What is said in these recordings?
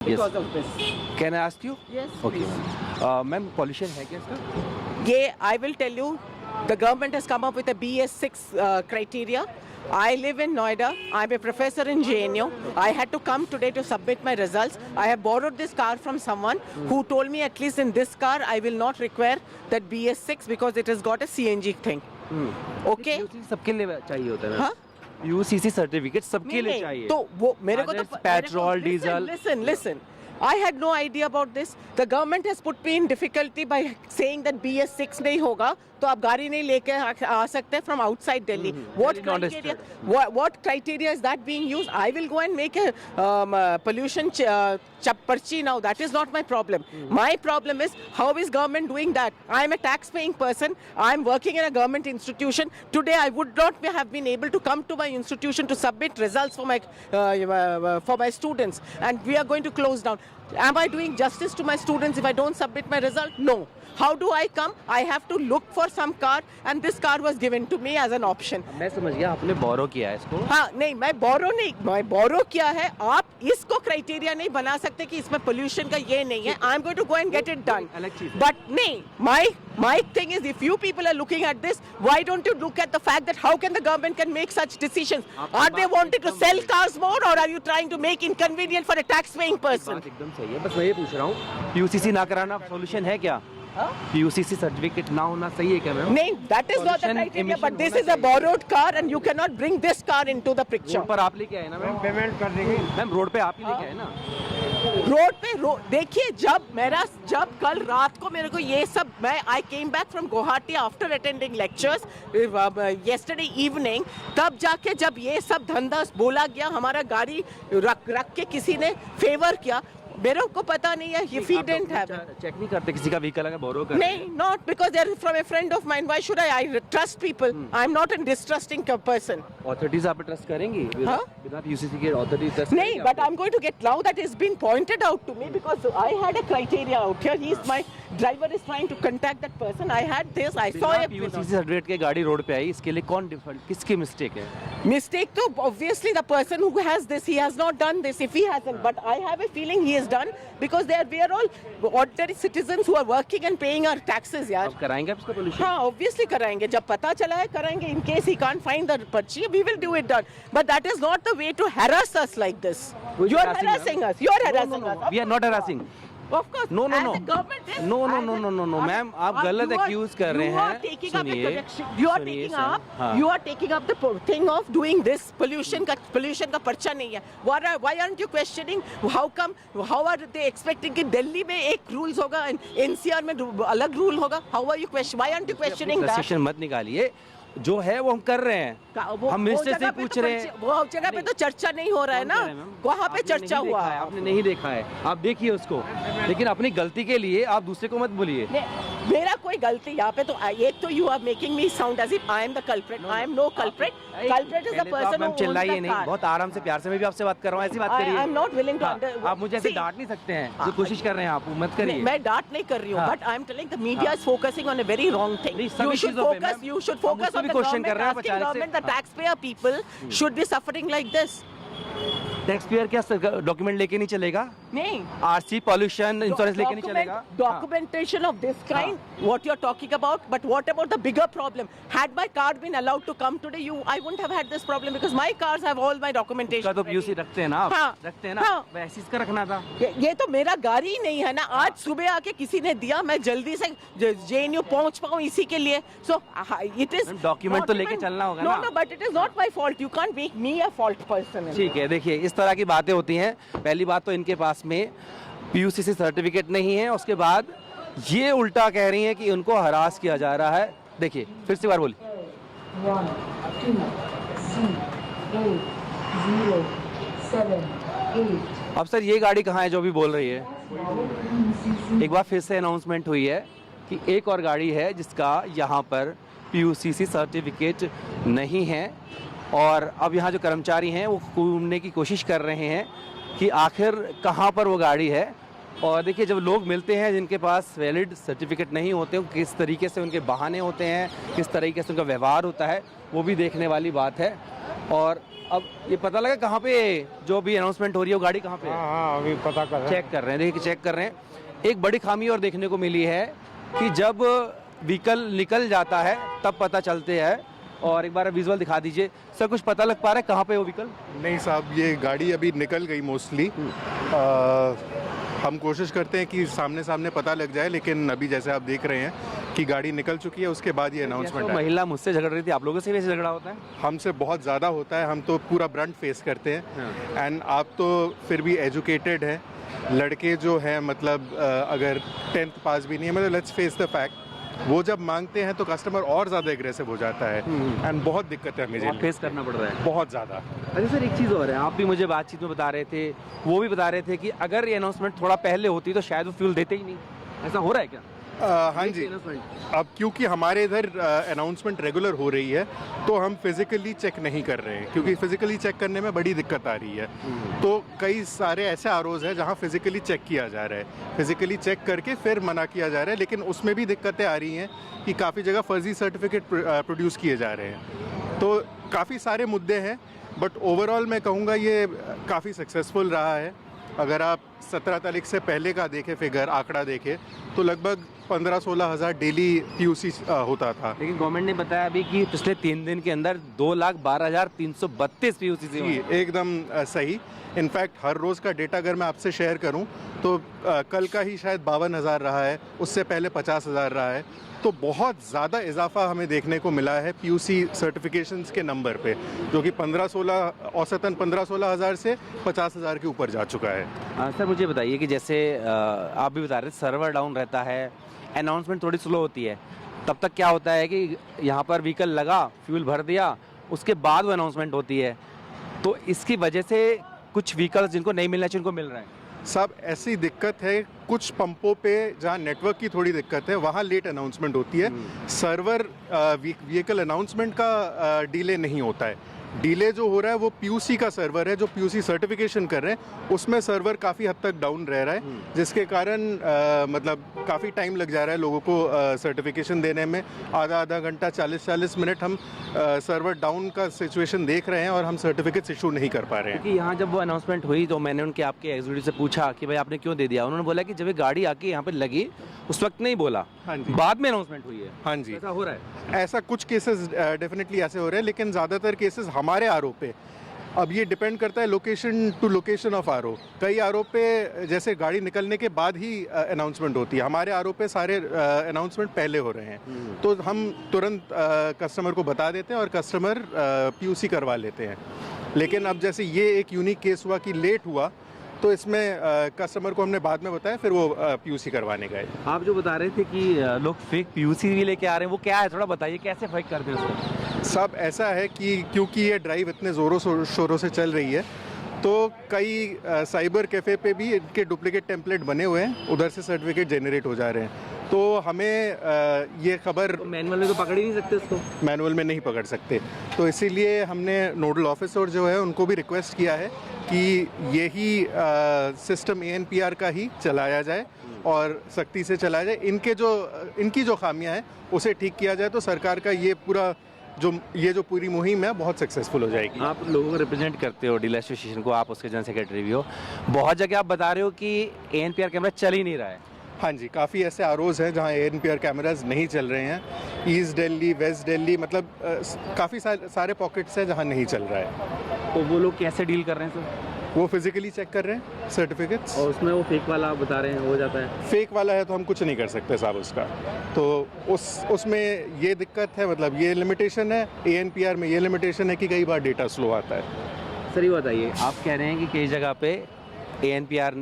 because of this. Can I ask you? Yes, Okay. please. Ma'am pollution है क्या इसका? Yeah, I will tell you, the government has come up with a BS6 criteria. I live in Noida. I'm a professor in JNU. I had to come today to submit my results. I have borrowed this car from someone who told me at least in this car I will not require that BS6 because it has got a CNG thing. Okay? PUC सबके लिए चाहिए होता है हाँ? PUCC certificate सबके लिए नहीं, चाहिए। तो वो मेरे को तो Others, petrol, diesel. Listen. I had no idea about this. The government has put me in difficulty by saying that BS6 नहीं होगा तो आप गाड़ी नहीं लेके आ सकते from outside Delhi. What criteria is that being used? I will go and make a pollution parchi now. That is not my problem. My problem is how is government doing that? I am a tax-paying person. I am working in a government institution. Today I would not have been able to come to my institution to submit results for my students, and we are going to close down. Am I doing justice to my students if I don't submit my result? No. How do I come? I have to look for some car, and this car was given to me as an option. मैं समझ गया आपने बोरो किया है इसको। हाँ नहीं, मैं बोरो किया है। आप इसको क्राइटेरिया नहीं बना सकते कि इसमें पोल्यूशन का ये नहीं है। I am going to go and get it done. But नहीं, my thing is, if you people are looking at this, why don't you look at the fact that how can the government can make such decisions? Are they wanting to sell cars more, or are you trying to make inconvenient for a tax-paying person? बात एकदम सही है, बस मैं ये पूछ रहा हूँ PUCC ना कराना सोल्यूशन है क्या? PUCC सर्टिफिकेट ना होना सही है क्या मैम? नहीं, that is not the criteria, but this is a borrowed car and you cannot bring this car into the picture. Road पर आप लेके आए ना मैम? पेमेंट कर देंगे मैम, रोड पे आप ही लेके आए ना? देखिए, जब कल रात को मेरे को ये सब, I came back from Guwahati after attending lectures yesterday evening, तब जाके जब ये सब धंधा बोला गया, हमारा गाड़ी रख के किसी ने फेवर किया, मेरे को पता नहीं है, if he didn't have check नहीं करते किसी का व्हीकल अगर बोरो कर? नहीं, not because they're from a friend of mine. Why should I trust people? I'm not a distrusting person. Authorities आप पे ट्रस्ट करेंगी? बिना PUCC के authorities ट्रस्ट नहीं, but I'm going to get, now that it's been pointed out to me, because I had a criteria out here. My driver is trying to contact that person. I had this, I saw a PUCC certificate के गाड़ी road पे आई, इसके लिए कौन default, किसकी mistake है? mistake तो obviously the person who has this, he has not done this if he hasn't, but I have a feeling he has done because we are all ordinary citizens who are working and paying our taxes यार। अब कराएंगे आपको pollution? हाँ, obviously कराएंगे, जब पता चला है कराएंगे। In case he can't find the पर्ची, we will do it done, but that is not the way to harass us like this. You are harassing us. You are harassing us. We are not harassing. Of course. No. As a government is- No, ma'am आप गलत accused कर रहे हैं। You are taking up the thing of doing this pollution का पर्चा नहीं है। Why aren't you questioning? How are they expecting कि दिल्ली में एक रूल्स होगा, NCR में अलग रूल होगा? Why aren't you questioning that? Frustration मत निकालिए, जो है वो हम कर रहे हैं। हम मिनिस्टर से पूछ रहे हैं। वो जगह पे तो चर्चा नहीं हो रहा है ना, वहाँ पे चर्चा हुआ है। आपने नहीं देखा है, आप देखिए उसको, लेकिन अपनी गलती के लिए आप दूसरे को मत बोलिए। मेरा कोई गलती यहाँ पे तो एक तो you are making me sound as if I am the culprit. I am no culprit. Culprit is the person who चिल्लाइए नहीं, बहुत आराम से प्यार से मैं भी आपसे बात कर रहा हूँ, ऐसी बात करिए। I am not willing to, आप मुझे ऐसे डांट नहीं सकते हैं, जो कोशिश कर रहे हैं आप मत करिए। मैं डांट नहीं कर रही हूँ, but I am telling the media is focusing on a very wrong thing. You should focus on the government. The taxpayer people should be suffering like this. Taxpayer क्या डॉक्यूमेंट लेके नहीं चलेगा? नहीं, आरसी पॉल्यूशन इंश्योरेंस लेके नहीं चलेगा? Documentation of this kind, what you're talking about, but what about the bigger problem? Had my car been allowed to come today, I wouldn't have had this problem because my cars have all my documentation. इसका तो PUC रखते हैं ना आप? हाँ, रखते हैं ना? हाँ, वैसे इसका रखना था। ये तो मेरा गाड़ी नहीं है ना, आज सुबह आके किसी ने दिया, मैं जल्दी से JNU पहुंच पाऊं इसी के लिए। So it is डॉक्यूमेंट तो लेके चलना होगा ना? No, but it is not my fault. You can't make me a fault person. ठीक है, देखिए इस तरह की बातें होती हैं। पहली बात तो इनके पास में PUCC सर्टिफिकेट नहीं है, उसके बाद ये उल्टा कह रही हैं कि उनको हरास किया जा रहा है। देखिए फिर से बार बोलिए। 1 2 C 8 0 7 8। अब सर ये गाड़ी कहाँ है जो भी बोल रही है? एक बार फिर से अनाउंसमेंट हुई है कि एक और गाड़ी है जिसका यहाँ पर PUCC सर्टिफिकेट नहीं है, और अब यहाँ जो कर्मचारी हैं वो घूमने की कोशिश कर रहे हैं कि आखिर कहाँ पर वो गाड़ी है और देखिए जब लोग मिलते हैं जिनके पास वैलिड सर्टिफिकेट नहीं होते, किस तरीके से उनके बहाने होते हैं, किस तरीके से उनका व्यवहार होता है, वो भी देखने वाली बात है। और अब ये पता लगा कहाँ पे जो भी अनाउंसमेंट हो रही है वो गाड़ी कहाँ पे है? हाँ अभी पता कर रहे हैं। चेक कर रहे हैं, देखिए चेक कर रहे हैं। एक बड़ी खामी और देखने को मिली है कि जब व्हीकल निकल जाता है तब पता चलते हैं। और एक बार विजुअल दिखा दीजिए सर, कुछ पता लग पा रहा है कहाँ पे वो व्हीकल? नहीं साहब, ये गाड़ी अभी निकल गई मोस्टली। हम कोशिश करते हैं कि सामने सामने पता लग जाए, लेकिन अभी जैसे आप देख रहे हैं कि गाड़ी निकल चुकी है, उसके बाद ये अनाउंसमेंट तो है। महिला मुझसे झगड़ रही थी, आप लोगों से भी ऐसे झगड़ा होता है? हमसे बहुत ज़्यादा होता है, हम तो पूरा ब्रंट फेस करते हैं। एंड आप तो फिर भी एजुकेटेड हैं, लड़के जो हैं मतलब अगर 10th पास भी नहीं है, मतलब लेट्स फेस द फैक्ट, वो जब मांगते हैं तो कस्टमर और ज़्यादा एग्रेसिव हो जाता है। एंड बहुत दिक्कत है हमें फेस करना पड़ रहा है बहुत ज़्यादा। अच्छा सर, एक चीज़ और है, आप भी मुझे बातचीत में बता रहे थे, वो भी बता रहे थे कि अगर ये अनाउंसमेंट थोड़ा पहले होती तो शायद वो फ्यूल देते ही नहीं। ऐसा हो रहा है क्या? हाँ जी, अब क्योंकि हमारे इधर अनाउंसमेंट रेगुलर हो रही है तो हम फिजिकली चेक नहीं कर रहे हैं, क्योंकि फिजिकली चेक करने में बड़ी दिक्कत आ रही है। तो कई सारे ऐसे आरओज हैं जहां फिजिकली चेक किया जा रहा है, फिजिकली चेक करके फिर मना किया जा रहा है, लेकिन उसमें भी दिक्कतें आ रही हैं कि काफ़ी जगह फर्जी सर्टिफिकेट प्रोड्यूस किए जा रहे हैं। तो काफ़ी सारे मुद्दे हैं, बट ओवरऑल मैं कहूँगा ये काफ़ी सक्सेसफुल रहा है। अगर आप 17 तारीख से पहले का देखें फिगर, आंकड़ा देखें, तो लगभग 15-16 हज़ार डेली पीयूसी होता था। लेकिन गवर्नमेंट ने बताया अभी कि पिछले 3 दिन के अंदर 2,12,332 पीयूसी जी एकदम सही। इनफैक्ट हर रोज़ का डेटा अगर मैं आपसे शेयर करूं तो कल का ही शायद 52,000 रहा है, उससे पहले 50,000 रहा है। तो बहुत ज़्यादा इजाफा हमें देखने को मिला है पीयूसी सर्टिफिकेशंस के नंबर पे, जो कि 15-16 औसतन 15-16 हज़ार से 50,000 के ऊपर जा चुका है। सर मुझे बताइए कि जैसे आप भी बता रहे थे सर्वर डाउन रहता है, अनाउंसमेंट थोड़ी स्लो होती है, तब तक क्या होता है कि यहाँ पर व्हीकल लगा, फ्यूल भर दिया, उसके बाद वो अनाउंसमेंट होती है, तो इसकी वजह से कुछ व्हीकल्स जिनको नहीं मिलना चाहिए उनको मिल रहा है। सब ऐसी दिक्कत है, कुछ पंपों पे जहाँ नेटवर्क की थोड़ी दिक्कत है वहाँ लेट अनाउंसमेंट होती है। सर्वर व्हीकल अनाउंसमेंट का डिले नहीं होता है। डिले जो हो रहा है वो पीयूसी का सर्वर है, जो पीयूसी सर्टिफिकेशन कर रहे हैं उसमें सर्वर काफ़ी हद तक डाउन रह रहा है, जिसके कारण मतलब काफ़ी टाइम लग जा रहा है लोगों को सर्टिफिकेशन देने में। आधा घंटा 40-40 मिनट हम सर्वर डाउन का सिचुएशन देख रहे हैं और हम सर्टिफिकेट्स इशू नहीं कर पा रहे हैं। क्योंकि यहाँ जब वो अनाउंसमेंट हुई तो मैंने उनके आपके एग्जीक्यूटिव से पूछा कि भाई आपने क्यों दे दिया, उन्होंने बोला कि जब ये गाड़ी आके यहाँ पे लगी उस वक्त नहीं बोला, हाँ जी, बाद में अनाउंसमेंट हुई है। हाँ जी, ऐसा हो रहा है। ऐसा कुछ केसेस डेफिनेटली ऐसे हो रहे हैं, लेकिन ज़्यादातर केसेस हमारे आरओ पे। अब ये डिपेंड करता है location to location of RO. कई आरओ पे जैसे गाड़ी निकलने के बाद ही अनाउंसमेंट होती है, हमारे आरओ पे सारे अनाउंसमेंट पहले हो रहे हैं, तो हम तुरंत कस्टमर को बता देते हैं और कस्टमर पीयूसी करवा लेते हैं। लेकिन अब जैसे ये एक यूनिक केस हुआ कि लेट हुआ, तो इसमें कस्टमर को हमने बाद में बताया, फिर वो पीयूसी करवाने गए। आप जो बता रहे थे कि लोग फेक पीयूसी भी लेके आ रहे हैं, वो क्या है थोड़ा बताइए, कैसे फेक करते हैं उसको? सब ऐसा है कि क्योंकि ये ड्राइव इतने ज़ोरों शोरों से चल रही है, तो कई साइबर कैफ़े पे भी इनके डुप्लीकेट टेम्पलेट बने हुए हैं, उधर से सर्टिफिकेट जनरेट हो जा रहे हैं। तो हमें ये खबर तो मैनुअल में तो पकड़ ही नहीं सकते उसको, मैनुअल में नहीं पकड़ सकते, तो इसीलिए हमने नोडल ऑफिसर जो है उनको भी रिक्वेस्ट किया है कि यही सिस्टम ANPR का ही चलाया जाए और सख्ती से चलाया जाए। इनकी जो खामियां हैं उसे ठीक किया जाए, तो सरकार का ये जो पूरी मुहिम है बहुत सक्सेसफुल हो जाएगी। आप लोगों को रिप्रेजेंट करते हो, डीलर एसोसिएशन को, आप उसके जनरल सेक्रेटरी भी हो। बहुत जगह आप बता रहे हो कि ANPR कैमरा चल ही नहीं रहा है। हाँ जी, काफ़ी ऐसे आरओज़ हैं जहाँ ANPR कैमराज नहीं चल रहे हैं। ईस्ट दिल्ली, वेस्ट दिल्ली, मतलब काफ़ी सारे पॉकेट्स हैं जहाँ नहीं चल रहा है। तो वो लोग कैसे डील कर रहे हैं सर? वो फिजिकली चेक कर रहे हैं सर्टिफिकेट्स, और उसमें वो फेक वाला आप बता रहे हैं हो जाता है। फेक वाला है तो हम कुछ नहीं कर सकते साहब उसका, तो उसमें ये दिक्कत है, मतलब ये लिमिटेशन है। ANPR में ये लिमिटेशन है कि कई बार डेटा स्लो आता है। सर ये बताइए, आप कह रहे हैं कि कई जगह पे ANPR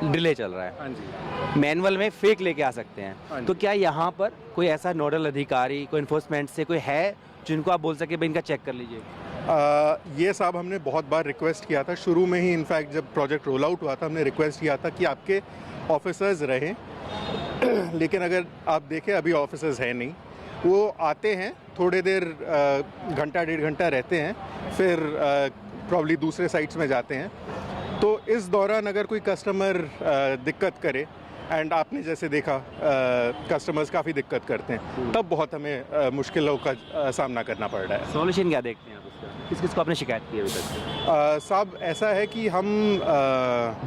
डिले चल रहा है, हाँ जी, मैनुअल में फेक लेके आ सकते हाँ हैं, जी। तो क्या यहाँ पर कोई ऐसा नोडल अधिकारी, कोई इन्फोर्समेंट से कोई है जिनको आप बोल सके भाई इनका चेक कर लीजिए? ये साहब हमने बहुत बार रिक्वेस्ट किया था, शुरू में ही इनफैक्ट जब प्रोजेक्ट रोल आउट हुआ था हमने रिक्वेस्ट किया था कि आपके ऑफिसर्स रहें लेकिन अगर आप देखें अभी ऑफिसर्स है नहीं। वो आते हैं थोड़े देर, घंटा 1.5 घंटा रहते हैं, फिर प्रॉब्ली दूसरे साइट्स में जाते हैं। तो इस दौरान अगर कोई कस्टमर दिक्कत करे, एंड आपने जैसे देखा कस्टमर्स काफ़ी दिक्कत करते हैं, तब बहुत हमें मुश्किलों का सामना करना पड़ रहा है। सॉल्यूशन क्या देखते हैं आप उसका? किस किस को आपने शिकायत की है अभी तक? साहब ऐसा है कि हम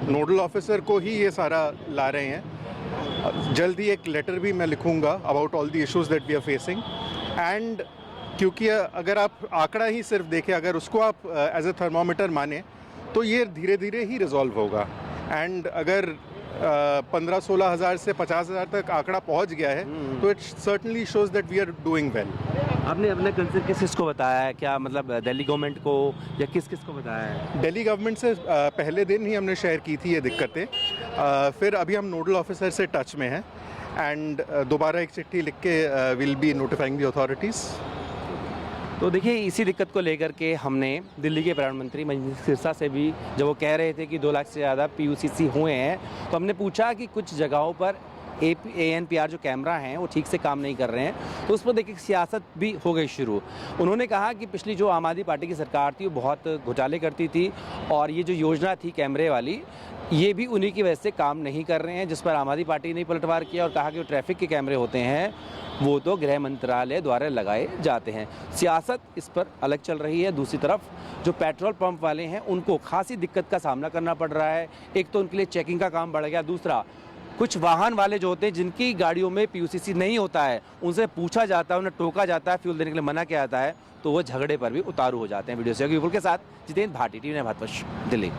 नोडल ऑफिसर को ही ये सारा ला रहे हैं। जल्दी एक लेटर भी मैं लिखूंगा about all the issues that we are facing, and क्योंकि अगर आप आंकड़ा ही सिर्फ देखें, अगर उसको आप एज ए थर्मोमीटर माने, तो ये धीरे धीरे ही रिजॉल्व होगा। एंड अगर 15-16 हज़ार से 50 हज़ार तक आंकड़ा पहुंच गया है, तो it certainly shows that we are doing well. आपने अपने कंसर्न किस किस को बताया है? क्या मतलब दिल्ली गवर्नमेंट को या किस किस को बताया है? दिल्ली गवर्नमेंट से पहले दिन ही हमने शेयर की थी ये दिक्कतें। फिर अभी हम नोडल ऑफिसर से टच में हैं, एंड दोबारा एक चिट्ठी लिख के will be notifying the authorities. तो देखिए, इसी दिक्कत को लेकर के हमने दिल्ली के प्रधानमंत्री मनजीत सिरसा से भी, जब वो कह रहे थे कि 2 लाख से ज़्यादा PUCC हुए हैं, तो हमने पूछा कि कुछ जगहों पर ANPR जो कैमरा हैं वो ठीक से काम नहीं कर रहे हैं, तो उस पर देखिए सियासत भी हो गई शुरू। उन्होंने कहा कि पिछली जो आम आदमी पार्टी की सरकार थी वो बहुत घोटाले करती थी, और ये जो योजना थी कैमरे वाली, ये भी उन्हीं की वजह से काम नहीं कर रहे हैं, जिस पर आम आदमी पार्टी ने पलटवार किया और कहा कि जो ट्रैफिक के कैमरे होते हैं वो तो गृह मंत्रालय द्वारा लगाए जाते हैं। सियासत इस पर अलग चल रही है। दूसरी तरफ जो पेट्रोल पंप वाले हैं उनको खासी दिक्कत का सामना करना पड़ रहा है। एक तो उनके लिए चेकिंग का काम बढ़ गया, दूसरा कुछ वाहन वाले जो होते हैं जिनकी गाड़ियों में PUCC नहीं होता है, उनसे पूछा जाता है, उन्हें टोका जाता है, फ्यूल देने के लिए मना किया जाता है, तो वो झगड़े पर भी उतारू हो जाते हैं। वीडियो से विपुल के साथ जितेंद्र भाटी, टीवी भारतवर्ष, दिल्ली।